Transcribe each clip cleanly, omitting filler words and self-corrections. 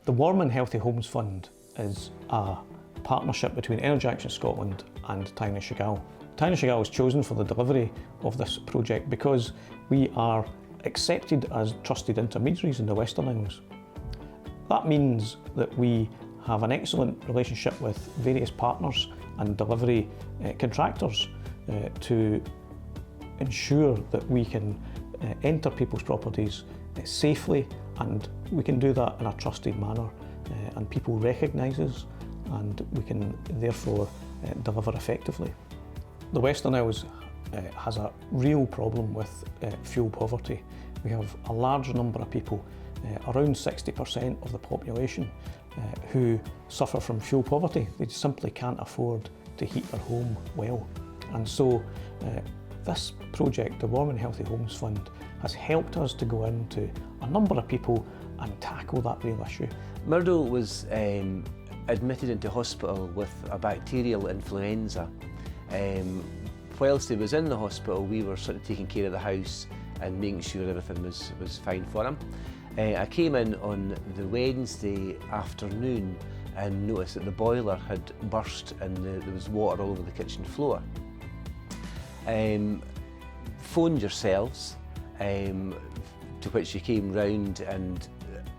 The Warm and Healthy Homes Fund is a partnership between Energy Action Scotland and Taingness Shanghai. Taingness Shanghai was chosen for the delivery of this project because we are accepted as trusted intermediaries in the Western Isles. That means that we have an excellent relationship with various partners and delivery contractors to ensure that we can enter people's properties safely, and we can do that in a trusted manner, and people recognise us, and we can therefore deliver effectively. The Western Isles has a real problem with fuel poverty. We have a large number of people, around 60% of the population, who suffer from fuel poverty. They simply can't afford to heat their home well. And so this project, the Warm and Healthy Homes Fund, has helped us to go into a number of people and tackle that real issue. Murdo was admitted into hospital with a bacterial influenza. Whilst he was in the hospital, we were sort of taking care of the house and making sure everything was fine for him. I came in on the Wednesday afternoon and noticed that the boiler had burst and there was water all over the kitchen floor. Phoned yourselves, to which you came round and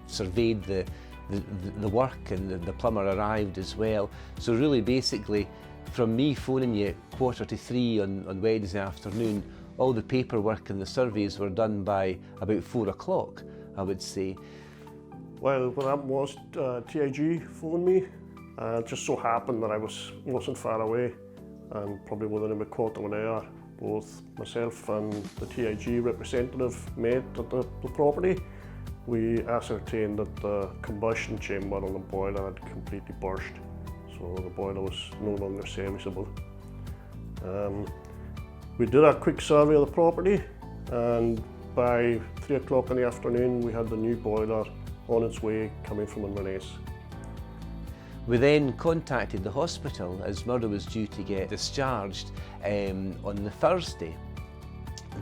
surveyed the work, and the plumber arrived as well. So really basically, from me phoning you at 2:45 on Wednesday afternoon, all the paperwork and the surveys were done by about 4 o'clock, I would say. Well, what happened was TIG phoned me. It just so happened that I wasn't far away, and probably within about quarter of an hour, both myself and the TIG representative met at the property. We ascertained that the combustion chamber on the boiler had completely burst, so the boiler was no longer serviceable. We did a quick survey of the property, and by 3 o'clock in the afternoon we had the new boiler on its way coming from Inverness. We then contacted the hospital as Murdo was due to get discharged on the Thursday.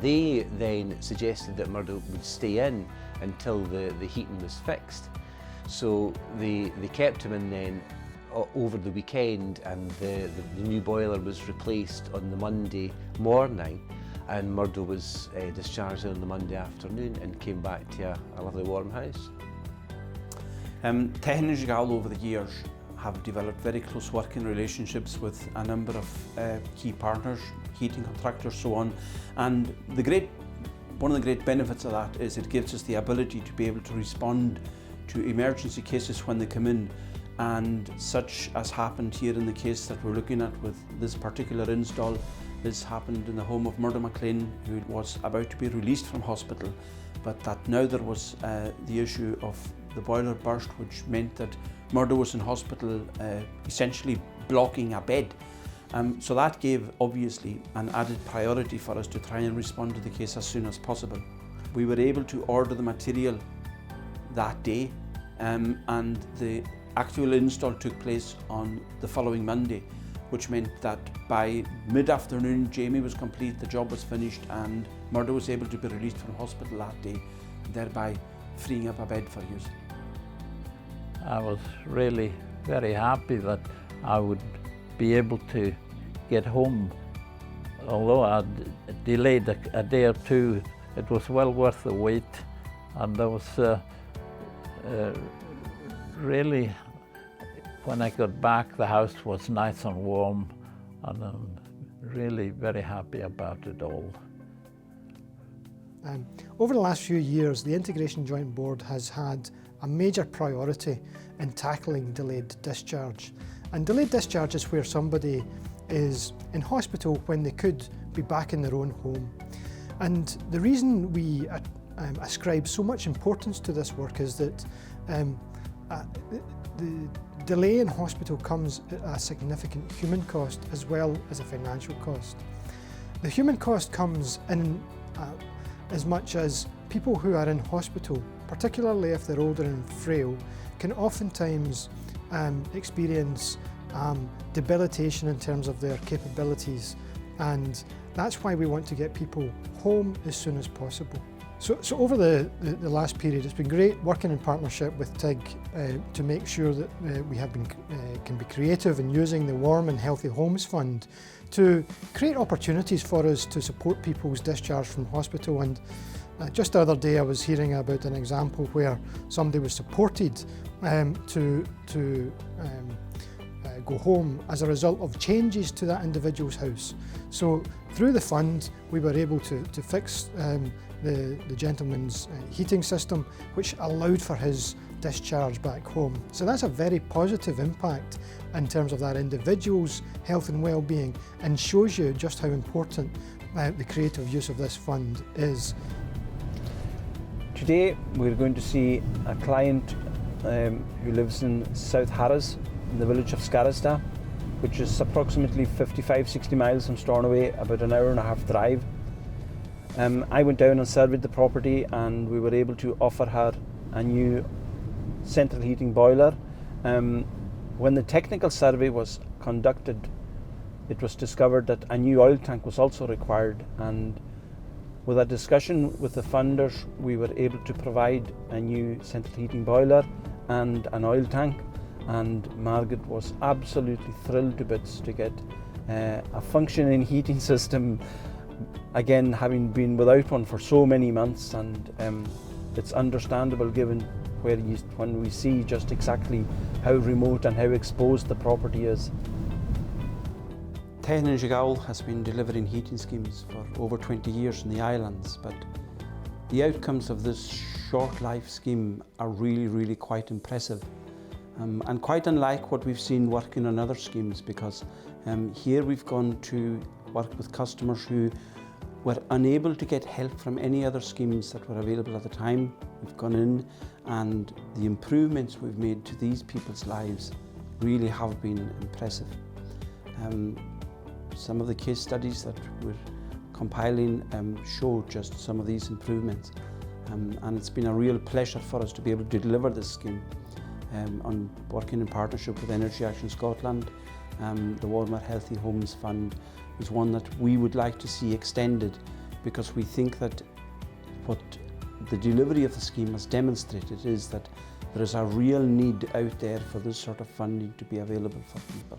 They then suggested that Murdo would stay in until the heating was fixed. So they kept him in then over the weekend, and the new boiler was replaced on the Monday morning, and Murdo was discharged on the Monday afternoon and came back to a lovely warm house. Taingness Shanghai over the years have developed very close working relationships with a number of key partners, heating contractors, so on. And one of the great benefits of that is it gives us the ability to be able to respond to emergency cases when they come in, and such as happened here in the case that we're looking at with this particular install. This happened in the home of Murdo McLean, who was about to be released from hospital, but that now there was the issue of the boiler burst, which meant that Murdo was in hospital essentially blocking a bed. So that gave obviously an added priority for us to try and respond to the case as soon as possible. We were able to order the material that day, and the actual install took place on the following Monday, which meant that by mid-afternoon Jamie was complete, the job was finished, and Murdo was able to be released from hospital that day, thereby freeing up a bed for use. I was really very happy that I would be able to get home. Although I delayed a day or two, it was well worth the wait, and I was really, when I got back, the house was nice and warm, and I'm really very happy about it all. Over the last few years, the Integration Joint Board has had a major priority in tackling delayed discharge. And delayed discharge is where somebody is in hospital when they could be back in their own home. And the reason we ascribe so much importance to this work is that the delay in hospital comes at a significant human cost as well as a financial cost. The human cost comes in as much as people who are in hospital, particularly if they're older and frail, can oftentimes experience debilitation in terms of their capabilities, and that's why we want to get people home as soon as possible. So over the last period, it's been great working in partnership with TIG to make sure that we have been, can be creative in using the Warm and Healthy Homes Fund to create opportunities for us to support people's discharge from hospital. And just the other day I was hearing about an example where somebody was supported to go home as a result of changes to that individual's house. So through the fund we were able to fix the gentleman's heating system, which allowed for his discharge back home. So that's a very positive impact in terms of that individual's health and well-being, and shows you just how important the creative use of this fund is. Today we're going to see a client who lives in South Harris, in the village of Scarrista, which is approximately 55-60 miles from Stornoway, about an hour and a half drive. I went down and surveyed the property, and we were able to offer her a new central heating boiler. When the technical survey was conducted, it was discovered that a new oil tank was also required, and with a discussion with the funders we were able to provide a new central heating boiler and an oil tank, and Margaret was absolutely thrilled to bits to get a functioning heating system, again having been without one for so many months. And it's understandable given when we see just exactly how remote and how exposed the property is. Taithin Shigaul has been delivering heating schemes for over 20 years in the islands, but the outcomes of this short life scheme are really quite impressive, and quite unlike what we've seen working on other schemes, because here we've gone to work with customers who were unable to get help from any other schemes that were available at the time. We've gone in, and the improvements we've made to these people's lives really have been impressive. Some of the case studies that we're compiling show just some of these improvements, and it's been a real pleasure for us to be able to deliver this scheme on working in partnership with Energy Action Scotland. The Warmer Healthy Homes Fund is one that we would like to see extended, because we think that what the delivery of the scheme has demonstrated is that there is a real need out there for this sort of funding to be available for people.